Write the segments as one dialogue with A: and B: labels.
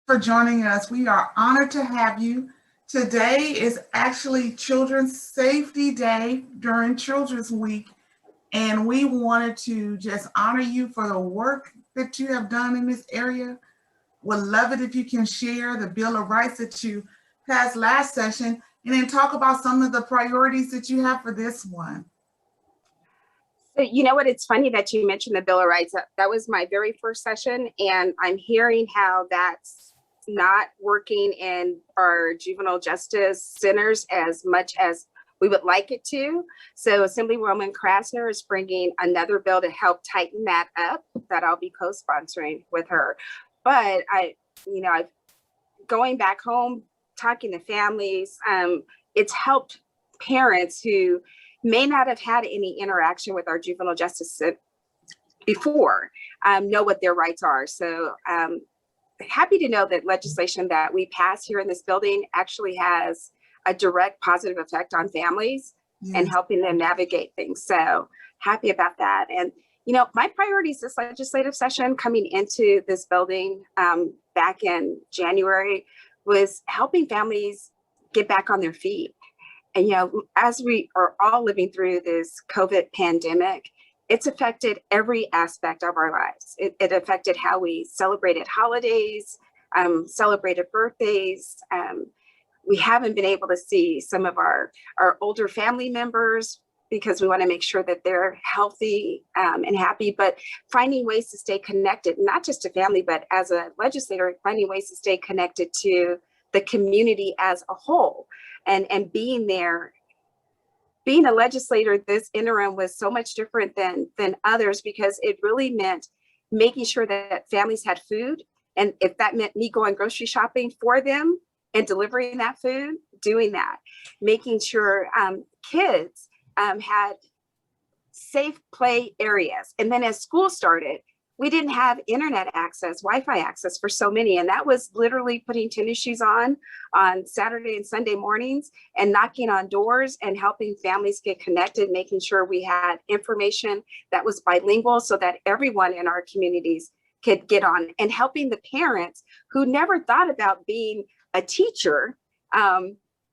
A: for joining us. We are honored to have you. Today is actually Children's Safety Day during Children's Week, and we wanted to just honor you for the work that you have done in this area. Would love it if you can share the Bill of Rights that you passed last session, and then talk about some of the priorities that you have for this one.
B: So, you know what, it's funny that you mentioned the Bill of Rights. That was my very first session, and I'm hearing how that's not working in our juvenile justice centers as much as we would like it to. So Assemblywoman Krasner is bringing another bill to help tighten that up, that I'll be co-sponsoring with her. But I've going back home, talking to families, it's helped parents who may not have had any interaction with our juvenile justice system before know what their rights are. So happy to know that legislation that we pass here in this building actually has a direct positive effect on families and helping them navigate things. So happy about that. And, you know, my priorities this legislative session coming into this building back in January was helping families get back on their feet. And, you know, as we are all living through this COVID pandemic, it's affected every aspect of our lives. It affected how we celebrated holidays, celebrated birthdays. We haven't been able to see some of our older family members because we want to make sure that they're healthy and happy, but finding ways to stay connected, not just to family, but as a legislator, finding ways to stay connected to the community as a whole. And being there, being a legislator, this interim was so much different than others because it really meant making sure that families had food. And if that meant me going grocery shopping for them and delivering that food, doing that, making sure kids had safe play areas. And then as school started, we didn't have internet access, Wi-Fi access for so many. And that was literally putting tennis shoes on Saturday and Sunday mornings and knocking on doors and helping families get connected, making sure we had information that was bilingual so that everyone in our communities could get on, and helping the parents who never thought about being a teacher,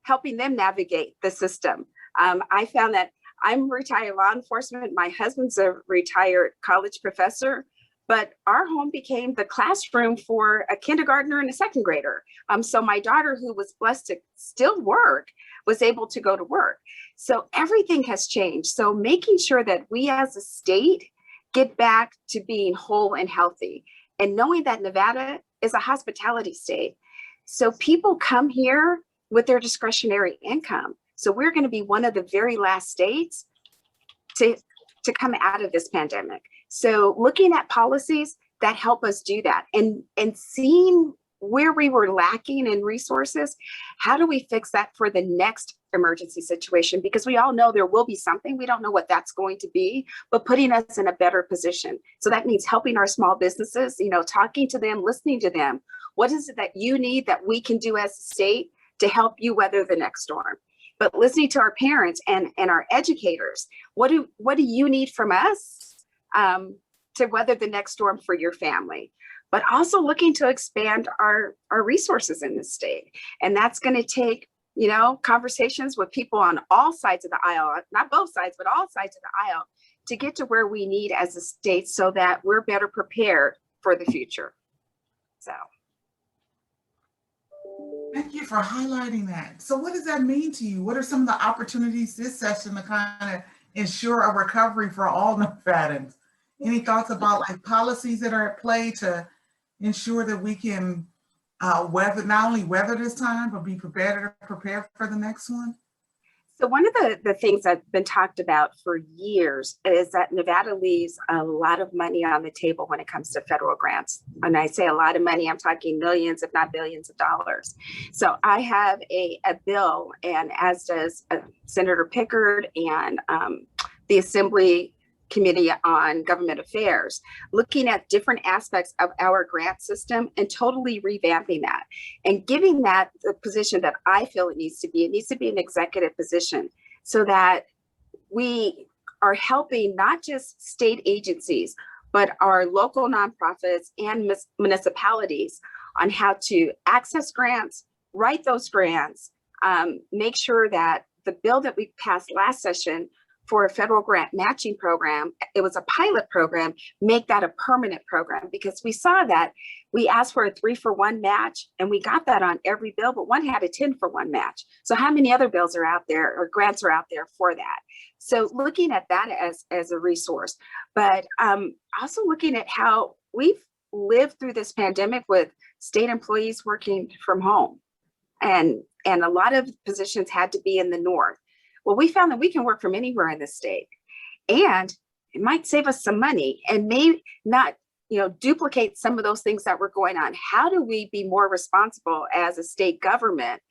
B: helping them navigate the system. I found that I'm retired law enforcement. My husband's a retired college professor. But our home became the classroom for a kindergartner and a second grader. So my daughter, who was blessed to still work, was able to go to work. So everything has changed. So making sure that we as a state get back to being whole and healthy, and knowing that Nevada is a hospitality state. So people come here with their discretionary income. So we're going to be one of the very last states to come out of this pandemic. So looking at policies that help us do that, and seeing where we were lacking in resources, how do we fix that for the next emergency situation? Because we all know there will be something, we don't know what that's going to be, but putting us in a better position. So that means helping our small businesses, you know, talking to them, listening to them. What is it that you need that we can do as a state to help you weather the next storm? But listening to our parents and our educators, what do you need from us to weather the next storm for your family? But also looking to expand our resources in this state. And that's going to take, you know, conversations with people on all sides of the aisle, not both sides, but all sides of the aisle, to get to where we need as a state so that we're better prepared for the future. So.
A: Thank you for highlighting that. So what does that mean to you? What are some of the opportunities this session to kind of ensure a recovery for all Nevadans? Any thoughts about like policies that are at play to ensure that we can weather, not only weather this time, but be prepared for the next one?
B: So one of the things that's been talked about for years is that Nevada leaves a lot of money on the table when it comes to federal grants. And I say a lot of money, I'm talking millions, if not billions of dollars. So I have a bill, and as does Senator Pickard and the Assembly Committee on Government Affairs, looking at different aspects of our grant system and totally revamping that and giving that the position that I feel it needs to be. It needs to be an executive position so that we are helping not just state agencies, but our local nonprofits and municipalities on how to access grants, write those grants, make sure that the bill that we passed last session for a federal grant matching program, it was a pilot program, make that a permanent program, because we saw that we asked for a 3-for-1 match and we got that on every bill, but one had a 10-for-1 match. So how many other bills are out there or grants are out there for that? So looking at that as a resource, but also looking at how we've lived through this pandemic with state employees working from home, and a lot of positions had to be in the north. Well, we found that we can work from anywhere in the state, and it might save us some money and may not, duplicate some of those things that were going on. How do we be more responsible as a state government?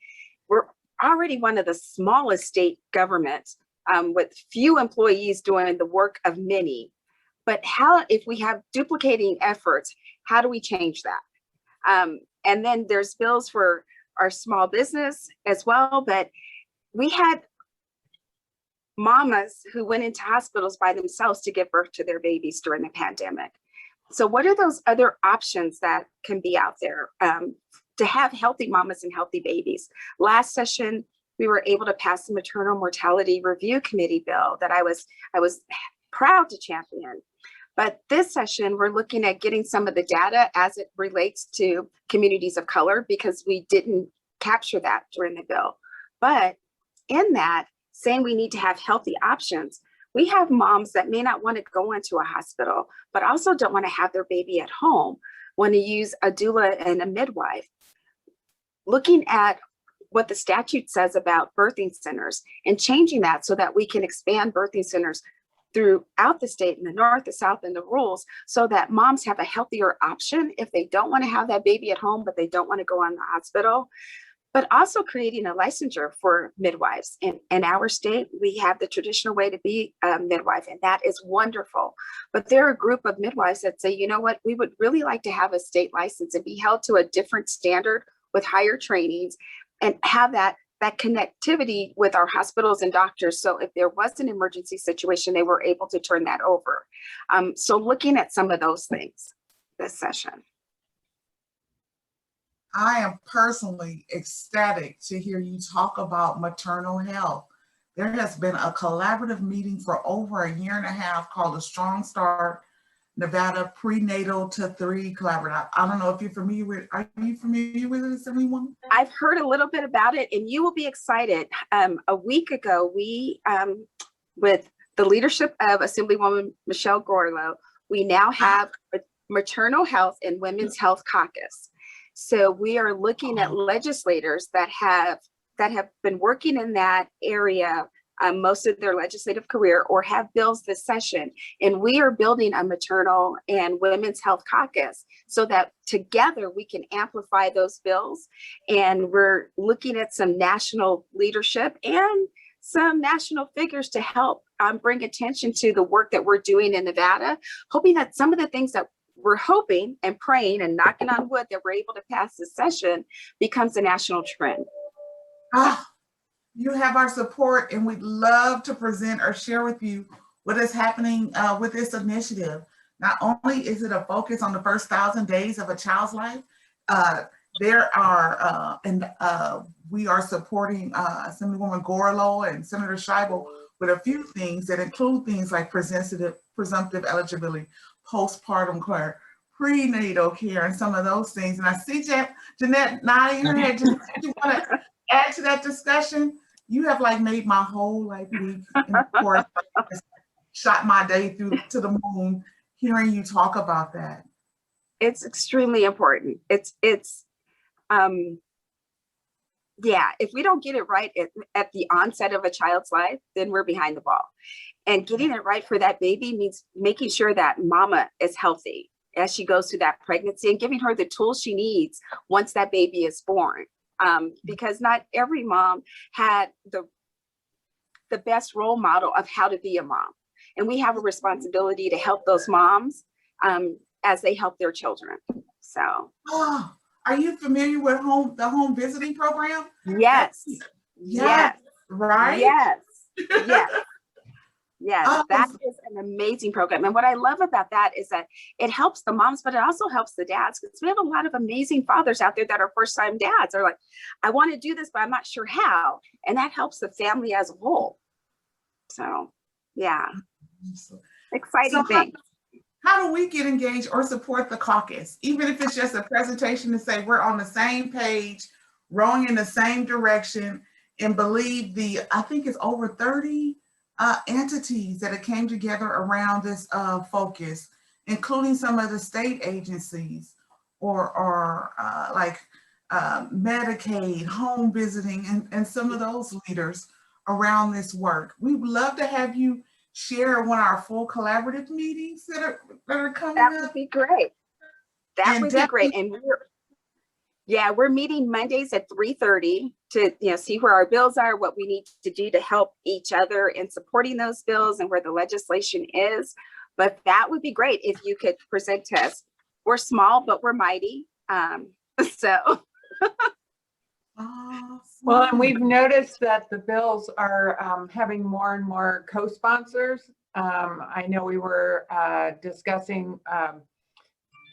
B: We're already one of the smallest state governments with few employees doing the work of many. But how, if we have duplicating efforts, how do we change that? And then there's bills for our small business as well, but we had mamas who went into hospitals by themselves to give birth to their babies during the pandemic. So what are those other options that can be out there to have healthy mamas and healthy babies? Last session, we were able to pass the Maternal Mortality Review Committee bill that I was proud to champion. But this session, we're looking at getting some of the data as it relates to communities of color, because we didn't capture that during the bill. But in that, saying we need to have healthy options, we have moms that may not want to go into a hospital, but also don't want to have their baby at home, want to use a doula and a midwife. Looking at what the statute says about birthing centers and changing that so that we can expand birthing centers throughout the state, in the north, the south, and the rurals, so that moms have a healthier option if they don't want to have that baby at home, but they don't want to go in the hospital. But also creating a licensure for midwives. In our state, we have the traditional way to be a midwife, and that is wonderful. But there are a group of midwives that say, you know what, we would really like to have a state license and be held to a different standard with higher trainings and have that connectivity with our hospitals and doctors. So if there was an emergency situation, they were able to turn that over. So looking at some of those things this session.
A: I am personally ecstatic to hear you talk about maternal health. There has been a collaborative meeting for over a year and a half called the Strong Start Nevada Prenatal to 3 Collaborative. I don't know if you're familiar with, are you familiar with it, Assemblywoman?
B: I've heard a little bit about it, and you will be excited. A week ago, we, with the leadership of Assemblywoman Michelle Gorlow, we now have a Maternal Health and Women's Health Caucus. So we are looking at legislators that have been working in that area most of their legislative career or have bills this session. And we are building a maternal and women's health caucus so that together we can amplify those bills. And we're looking at some national leadership and some national figures to help bring attention to the work that we're doing in Nevada, hoping that some of the things that we're hoping and praying and knocking on wood that we're able to pass this session becomes a national trend.
A: You have our support, and we'd love to present or share with you what is happening with this initiative. Not only is it a focus on the first 1,000 days of a child's life, there are, we are supporting Assemblywoman Gorlow and Senator Scheibel with a few things that include things like presumptive eligibility, postpartum care, prenatal care, and some of those things. And I see Jeanette nodding her head. Jeanette, you want to add to that discussion? You have like made my whole week, and of course, shot my day through to the moon hearing you talk about that.
B: It's extremely important. Yeah, if we don't get it right at the onset of a child's life, then we're behind the ball. And getting it right for that baby means making sure that mama is healthy as she goes through that pregnancy and giving her the tools she needs once that baby is born. Because not every mom had the best role model of how to be a mom. And we have a responsibility to help those moms as they help their children. So.
A: Oh, are you familiar with the home visiting program?
B: Yes. Yes.
A: Right?
B: Yes. Yes. Yes,
A: Oh,
B: that is an amazing program. And what I love about that is that it helps the moms, but it also helps the dads, because we have a lot of amazing fathers out there that are first-time dads. They're like, I want to do this, but I'm not sure how. And that helps the family as a whole. So, yeah, exciting thing.
A: How do we get engaged or support the caucus? Even if it's just a presentation to say we're on the same page, rowing in the same direction, and believe I think it's over 30 entities that have came together around this focus, including some of the state agencies or like Medicaid, home visiting, and some of those leaders around this work. We would love to have you share one of our full collaborative meetings that are coming up.
B: That would be great. That would be great. And we're meeting Mondays at 3:30 to see where our bills are, what we need to do to help each other in supporting those bills and where the legislation is. But that would be great if you could present to us. We're small, but we're mighty. So.
C: Well, and we've noticed that the bills are having more and more co-sponsors. I know we were discussing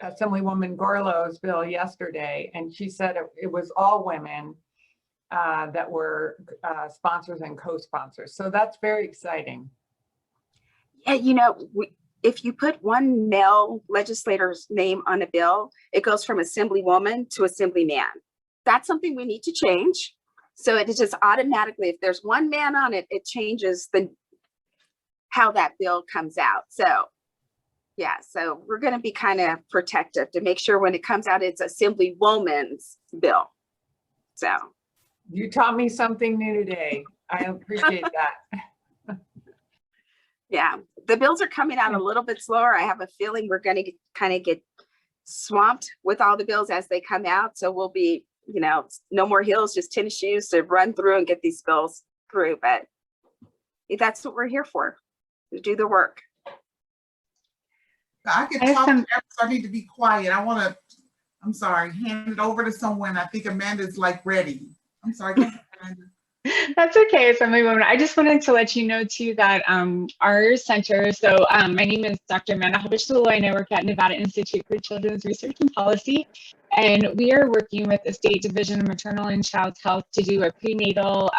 C: Assemblywoman Gorlow's bill yesterday, and she said it was all women that were sponsors and co-sponsors. So that's very exciting.
B: Yeah, if you put one male legislator's name on a bill, it goes from Assemblywoman to Assemblyman. That's something we need to change. So it is just automatically, if there's one man on it, it changes how that bill comes out. So yeah, so we're going to be kind of protective to make sure when it comes out, it's Assemblywoman's bill. So
C: you taught me something new today. I appreciate that.
B: Yeah, the bills are coming out a little bit slower. I have a feeling we're going to kind of get swamped with all the bills as they come out. So we'll be, no more heels, just tennis shoes to run through and get these bills through. But that's what we're here for, to do the work.
A: I could talk, so I need to be quiet. I'm sorry, hand it over to someone. I think Amanda's like ready. I'm sorry, go ahead, Amanda.
D: That's okay, Assemblywoman. I just wanted to let you know too that our center, so my name is Dr. Amanda Habishulu, and I work at Nevada Institute for Children's Research and Policy. And we are working with the State Division of Maternal and Child Health to do a prenatal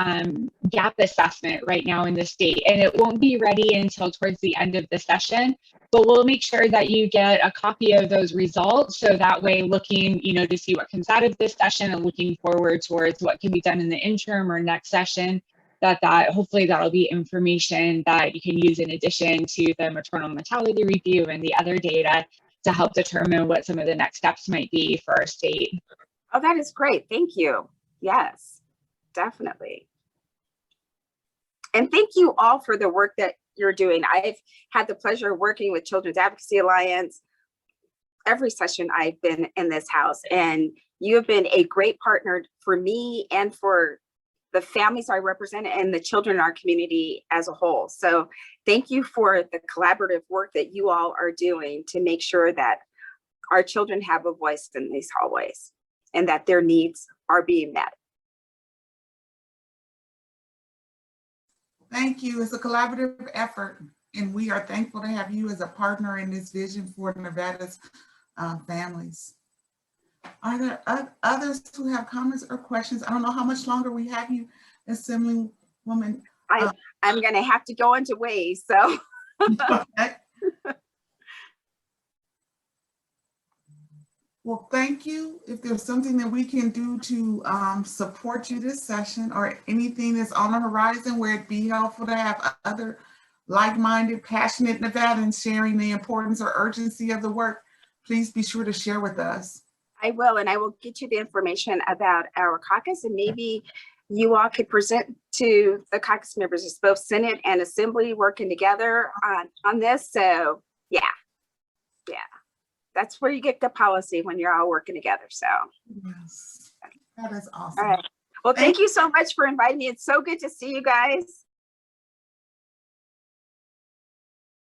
D: gap assessment right now in the state. And it won't be ready until towards the end of the session, but we'll make sure that you get a copy of those results. So that way, looking, to see what comes out of this session and looking forward towards what can be done in the interim or next session, that hopefully that'll be information that you can use in addition to the maternal mortality review and the other data to help determine what some of the next steps might be for our state.
B: Oh, that is great. Thank you. Yes, definitely. And thank you all for the work that you're doing. I've had the pleasure of working with Children's Advocacy Alliance every session I've been in this house, and you have been a great partner for me and for the families I represent and the children in our community as a whole. So thank you for the collaborative work that you all are doing to make sure that our children have a voice in these hallways and that their needs are being met.
A: Thank you. It's a collaborative effort, and we are thankful to have you as a partner in this vision for Nevada's families. Are there others who have comments or questions? I don't know how much longer we have you, Assemblywoman.
B: I'm going to have to go into ways, so.
A: Okay. Well, thank you. If there's something that we can do to support you this session, or anything that's on the horizon where it'd be helpful to have other like-minded, passionate Nevadans sharing the importance or urgency of the work, please be sure to share with us.
B: I will, and I will get you the information about our caucus, and maybe you all could present to the caucus members. It's both Senate and Assembly working together on this. So yeah, that's where you get the policy, when you're all working together. So
A: yes, that is awesome.
B: All right. Well, thank you so much for inviting me. It's so good to see you guys.